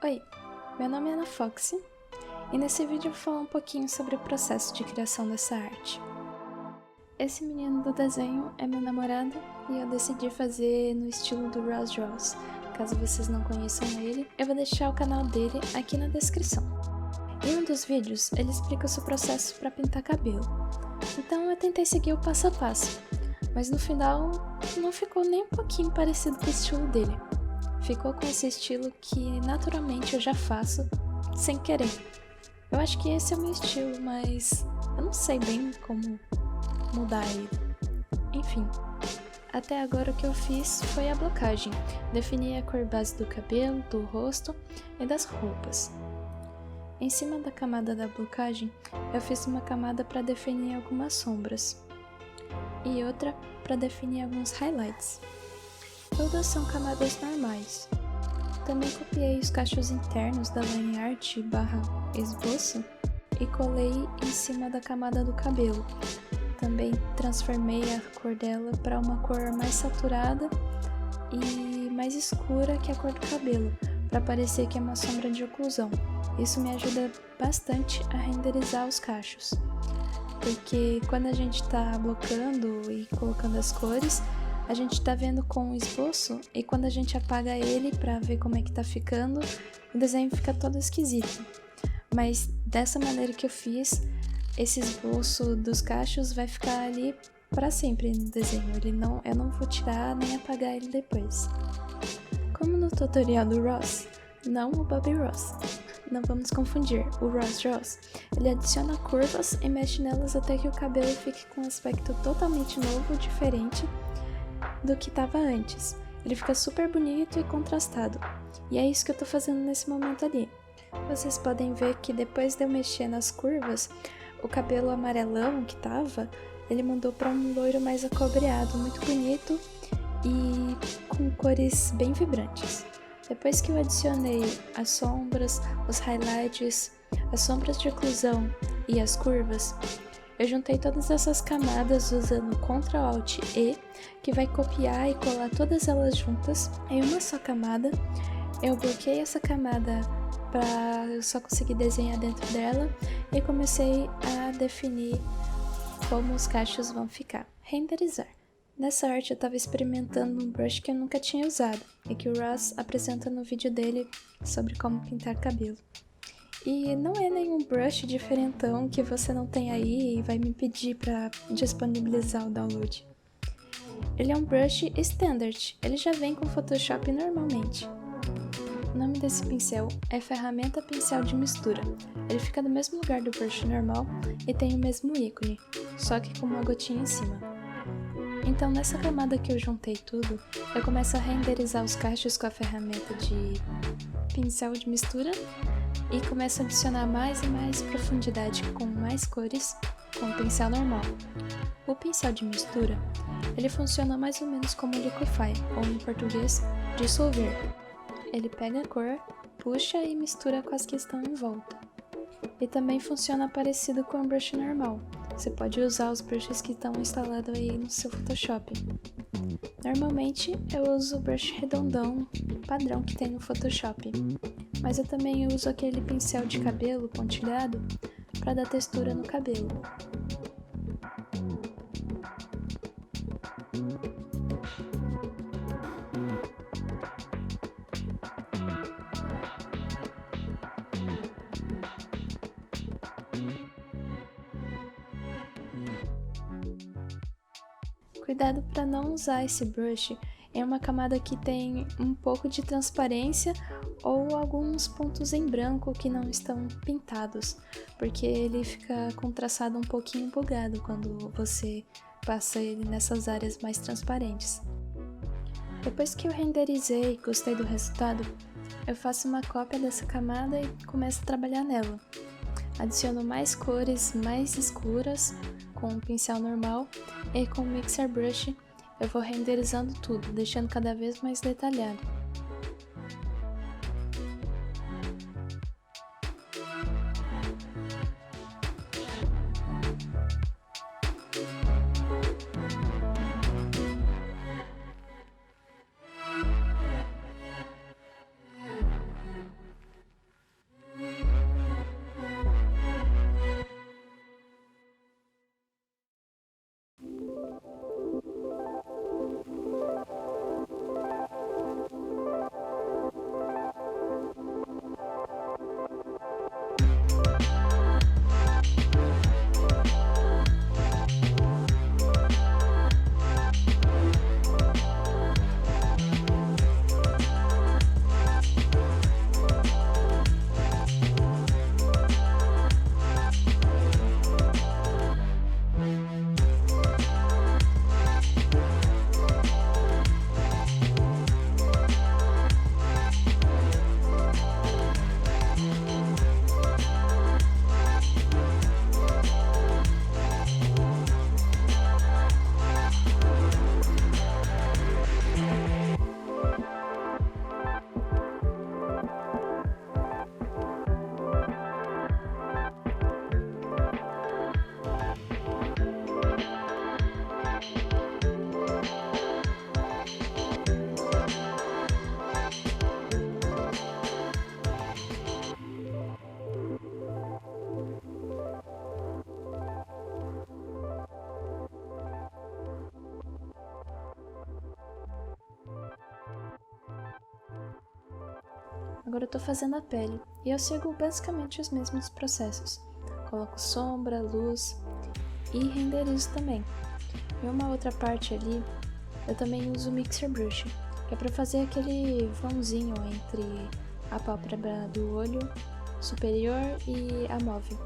Oi, meu nome é Ana Foxy e nesse vídeo eu vou falar um pouquinho sobre o processo de criação dessa arte. Esse menino do desenho é meu namorado e eu decidi fazer no estilo do Ross Ross. Caso vocês não conheçam ele, eu vou deixar o canal dele aqui na descrição. Em um dos vídeos, ele explica o seu processo para pintar cabelo, então eu tentei seguir o passo a passo, mas no final não ficou nem um pouquinho parecido com o estilo dele. Ficou com esse estilo que naturalmente eu já faço sem querer. Eu acho que esse é o meu estilo, mas eu não sei bem como mudar ele. Enfim, até agora o que eu fiz foi a blocagem. Defini a cor base do cabelo, do rosto e das roupas. Em cima da camada da blocagem, eu fiz uma camada para definir algumas sombras e outra para definir alguns highlights. Todas são camadas normais. Também copiei os cachos internos da line art / esboço e colei em cima da camada do cabelo. Também transformei a cor dela para uma cor mais saturada e mais escura que a cor do cabelo, para parecer que é uma sombra de oclusão. Isso me ajuda bastante a renderizar os cachos, porque quando a gente está blocando e colocando as cores, a gente tá vendo com o esboço e quando a gente apaga ele pra ver como é que tá ficando, o desenho fica todo esquisito. Mas dessa maneira que eu fiz, esse esboço dos cachos vai ficar ali pra sempre no desenho. Eu não vou tirar nem apagar ele depois. Como no tutorial do Ross, não o Bobby Ross. Não vamos confundir, o Ross Ross. Ele adiciona curvas e mexe nelas até que o cabelo fique com um aspecto totalmente novo, diferente do que estava antes. Ele fica super bonito e contrastado. E é isso que eu tô fazendo nesse momento ali. Vocês podem ver que depois de eu mexer nas curvas, o cabelo amarelão que tava, ele mudou para um loiro mais acobreado, muito bonito e com cores bem vibrantes. Depois que eu adicionei as sombras, os highlights, as sombras de oclusão e as curvas, eu juntei todas essas camadas usando Ctrl Alt E, que vai copiar e colar todas elas juntas em uma só camada. Eu bloqueei essa camada para eu só conseguir desenhar dentro dela e comecei a definir como os cachos vão ficar. Renderizar. Nessa arte eu estava experimentando um brush que eu nunca tinha usado e que o Ross apresenta no vídeo dele sobre como pintar cabelo. E não é nenhum brush diferentão que você não tem aí e vai me pedir para disponibilizar o download. Ele é um brush standard, ele já vem com Photoshop normalmente. O nome desse pincel é Ferramenta Pincel de Mistura. Ele fica no mesmo lugar do brush normal e tem o mesmo ícone, só que com uma gotinha em cima. Então nessa camada que eu juntei tudo, eu começo a renderizar os cachos com a ferramenta de pincel de mistura e começo a adicionar mais e mais profundidade com mais cores com o pincel normal. O pincel de mistura, ele funciona mais ou menos como liquify, ou em português, dissolver. Ele pega a cor, puxa e mistura com as que estão em volta. E também funciona parecido com o brush normal. Você pode usar os brushes que estão instalados aí no seu Photoshop. Normalmente eu uso o brush redondão padrão que tem no Photoshop, mas eu também uso aquele pincel de cabelo pontilhado para dar textura no cabelo. Cuidado para não usar esse brush em uma camada que tem um pouco de transparência ou alguns pontos em branco que não estão pintados, porque ele fica com o traçado um pouquinho bugado quando você passa ele nessas áreas mais transparentes. Depois que eu renderizei e gostei do resultado, eu faço uma cópia dessa camada e começo a trabalhar nela. Adiciono mais cores mais escuras com o pincel normal e com o Mixer Brush eu vou renderizando tudo, deixando cada vez mais detalhado. Agora eu tô fazendo a pele, e eu sigo basicamente os mesmos processos. Coloco sombra, luz e renderizo também. E uma outra parte ali, eu também uso o Mixer Brush, que é para fazer aquele vãozinho entre a pálpebra do olho superior e a móvel.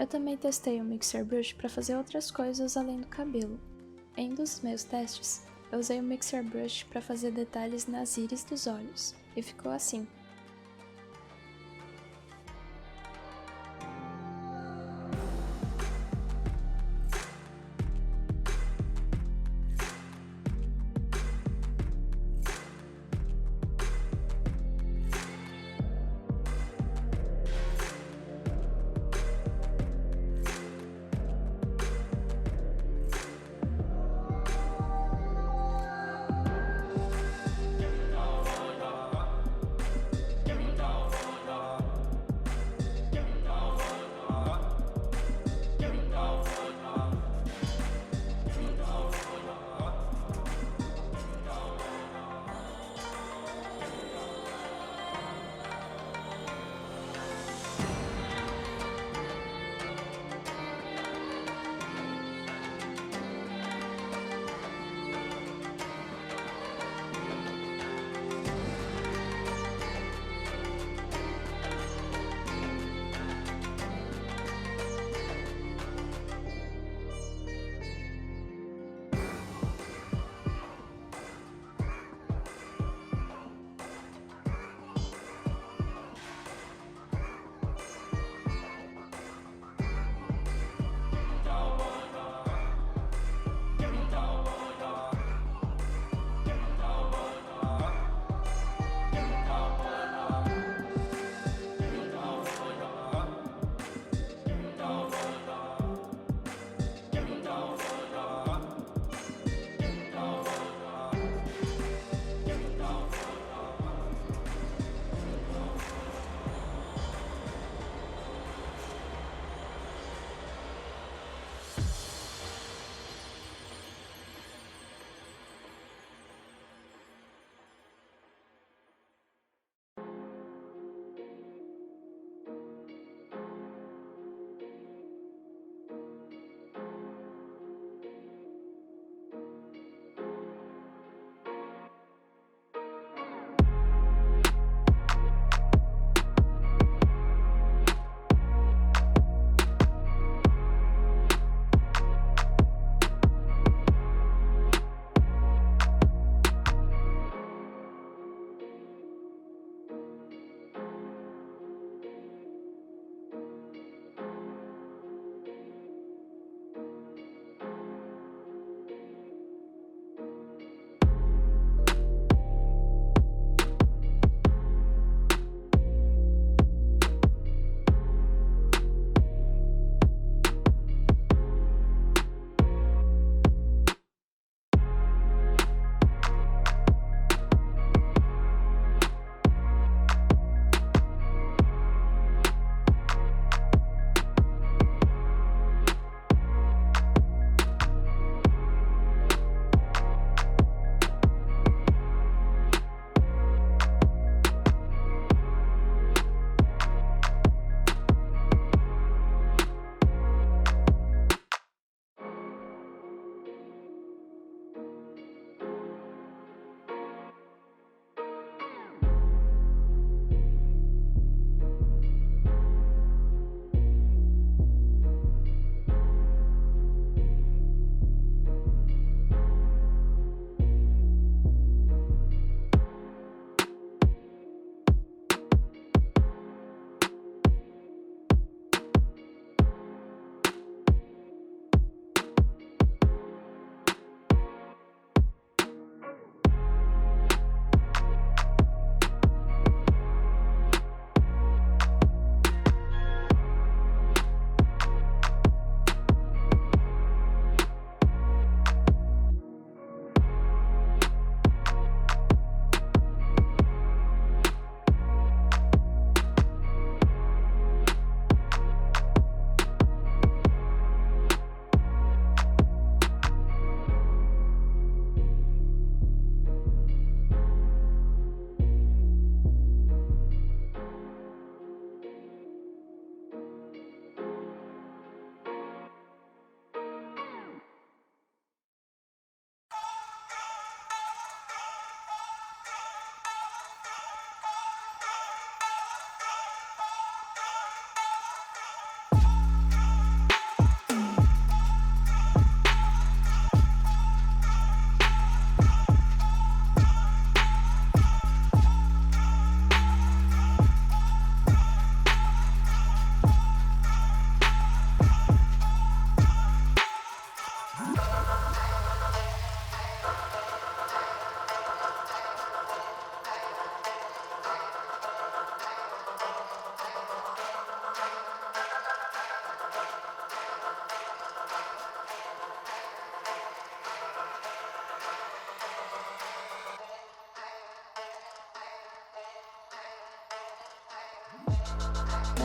Eu também testei o Mixer Brush para fazer outras coisas além do cabelo. Em um dos meus testes, eu usei o Mixer Brush para fazer detalhes nas íris dos olhos, e ficou assim.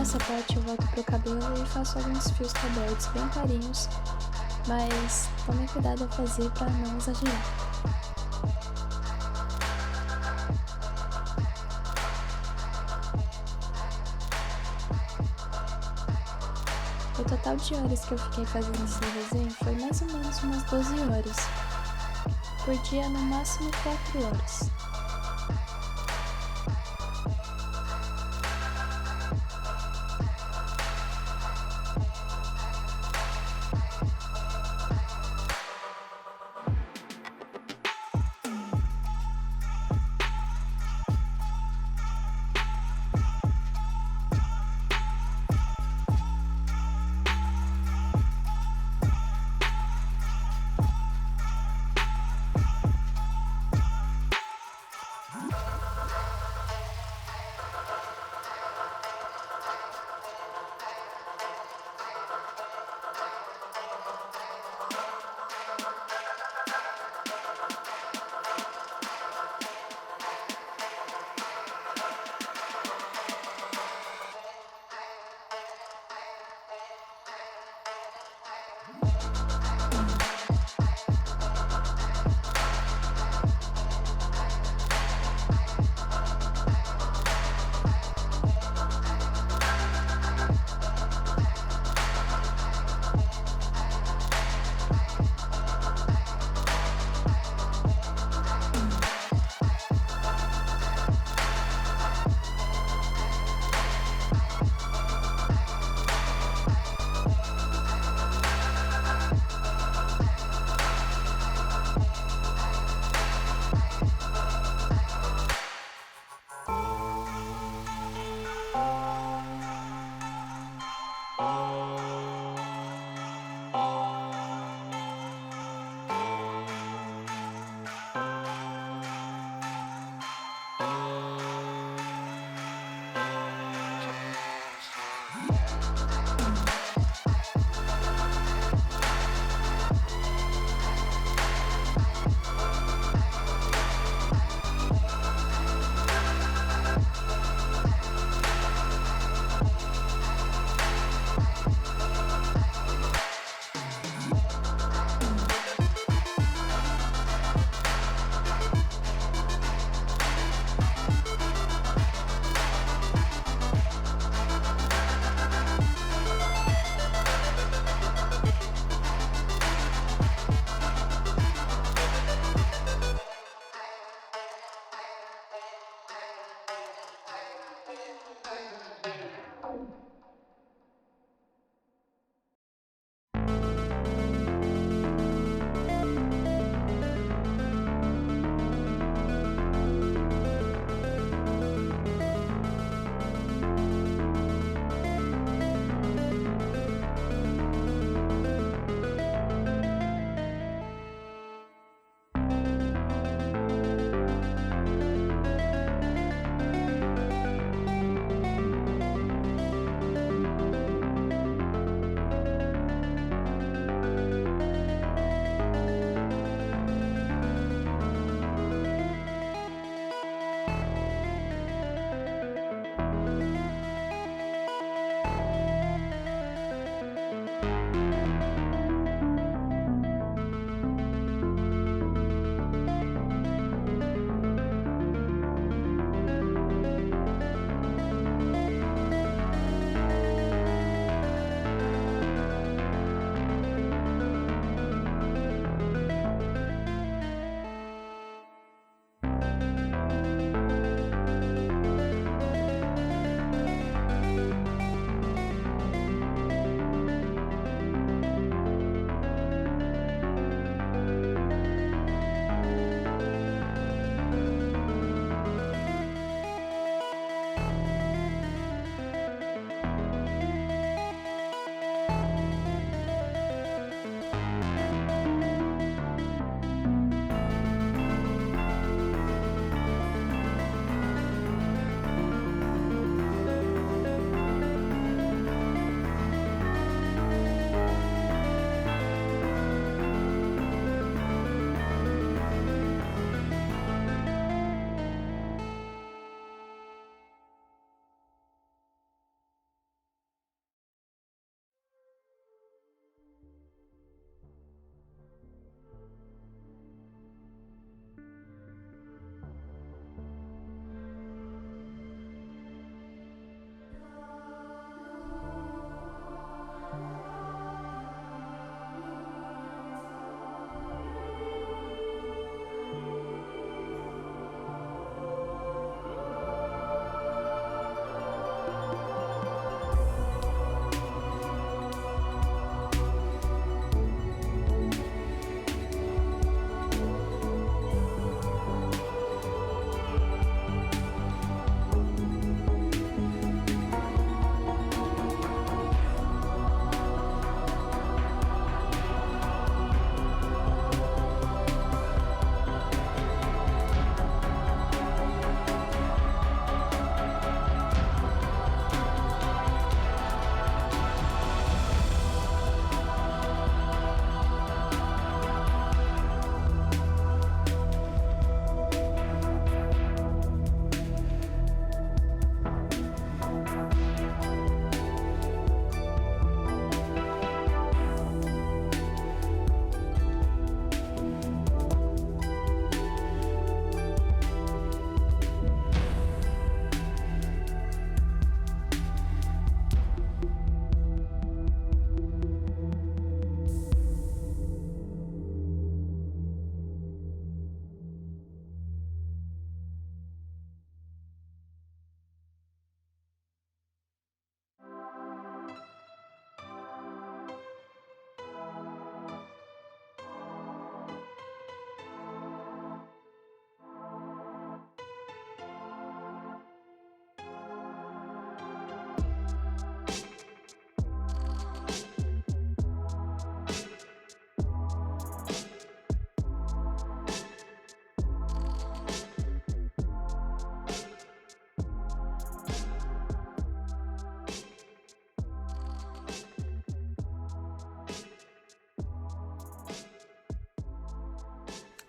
Nessa parte eu volto pro cabelo e faço alguns fios cobertos bem clarinhos, mas tome cuidado ao fazer para não exagerar. O total de horas que eu fiquei fazendo esse desenho foi mais ou menos umas 12 horas. Por dia, no máximo 4 horas.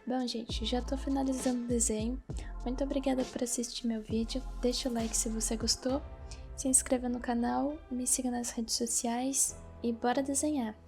Bom, gente, já tô finalizando o desenho. Muito obrigada por assistir meu vídeo. Deixa o like se você gostou. Se inscreva no canal, me siga nas redes sociais e bora desenhar!